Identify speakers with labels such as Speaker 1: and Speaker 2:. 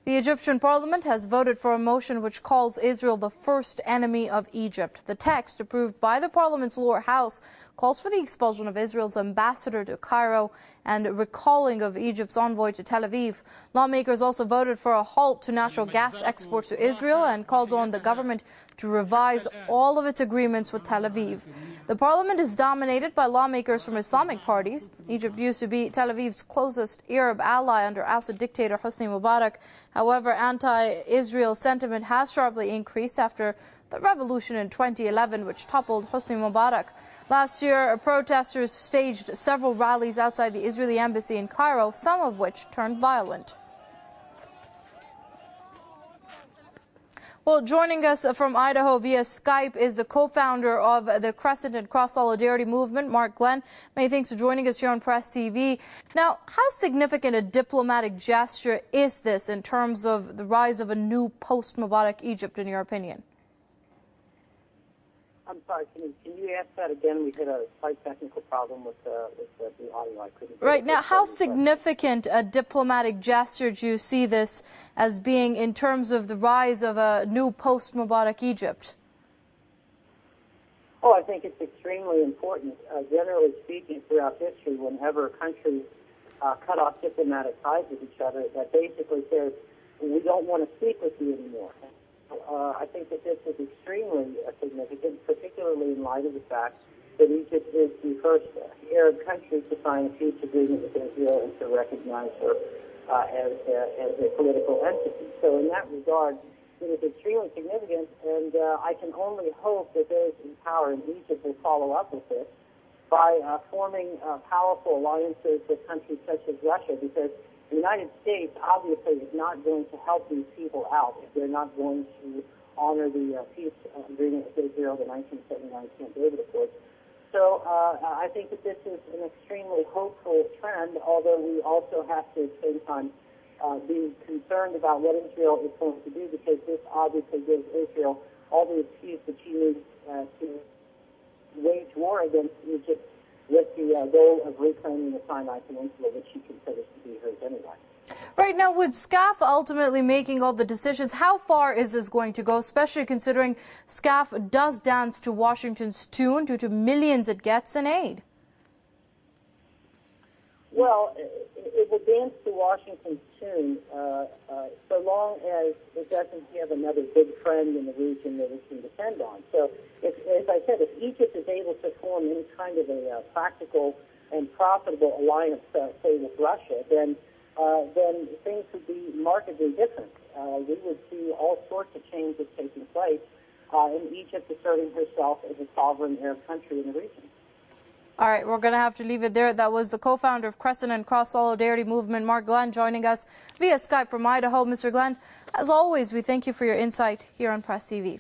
Speaker 1: The Egyptian parliament has voted for a motion which calls Israel the first enemy of Egypt. The text, approved by the parliament's lower house, calls for the expulsion of Israel's ambassador to Cairo and recalling of Egypt's envoy to Tel Aviv. Lawmakers also voted for a halt to natural gas exports to Israel and called on the government to revise all of its agreements with Tel Aviv. The parliament is dominated by lawmakers from Islamic parties. Egypt used to be Tel Aviv's closest Arab ally under ousted dictator Hosni Mubarak. However, anti-Israel sentiment has sharply increased after the revolution in 2011, which toppled Hosni Mubarak. Last year, protesters staged several rallies outside the Israeli embassy in Cairo, some of which turned violent. Well, joining us from Idaho via Skype is the co-founder of the Crescent and Cross Solidarity Movement, Mark Glenn. Many thanks for joining us here on Press TV. Now, how significant a diplomatic gesture is this in terms of the rise of a new post-Mubarak Egypt, in your opinion?
Speaker 2: I'm sorry, can you ask that again? We had a slight technical problem with the audio. I couldn't.
Speaker 1: Right now, how significant a diplomatic gesture do you see this as being in terms of the rise of a new post-Mubarak Egypt?
Speaker 2: Oh, I think it's extremely important. Generally speaking, throughout history, whenever countries cut off diplomatic ties with each other, that basically says, we don't want to speak with you anymore. I think that this is extremely significant, particularly in light of the fact that Egypt is the first Arab country to sign a peace agreement with Israel and to recognize her as a political entity. So in that regard, it is extremely significant, and I can only hope that those in power in Egypt will follow up with this by forming powerful alliances with countries such as Russia, because the United States obviously is not going to help these people out if they're not going to honor the peace agreement with Israel, the 1979 Camp David Accords. So I think that this is an extremely hopeful trend, although we also have to, at the same time, be concerned about what Israel is going to do, because this obviously gives Israel all the excuse that she needs to wage war against Egypt, with the goal of reclaiming the Sinai Peninsula, which she considers to be hers anyway.
Speaker 1: Right now, with SCAF ultimately making all the decisions, how far is this going to go, especially considering SCAF does dance to Washington's tune due to millions it gets in aid?
Speaker 2: Well, it will dance to Washington's tune so long as it doesn't have another big friend in the region that it can depend on. So, as I said, if Egypt is able to form any kind of a practical and profitable alliance, say, with Russia, then things would be markedly different. We would see all sorts of changes taking place in Egypt asserting herself as a sovereign Arab country in the region.
Speaker 1: All right, we're going to have to leave it there. That was the co-founder of Crescent and Cross Solidarity Movement, Mark Glenn, joining us via Skype from Idaho. Mr. Glenn, as always, we thank you for your insight here on Press TV.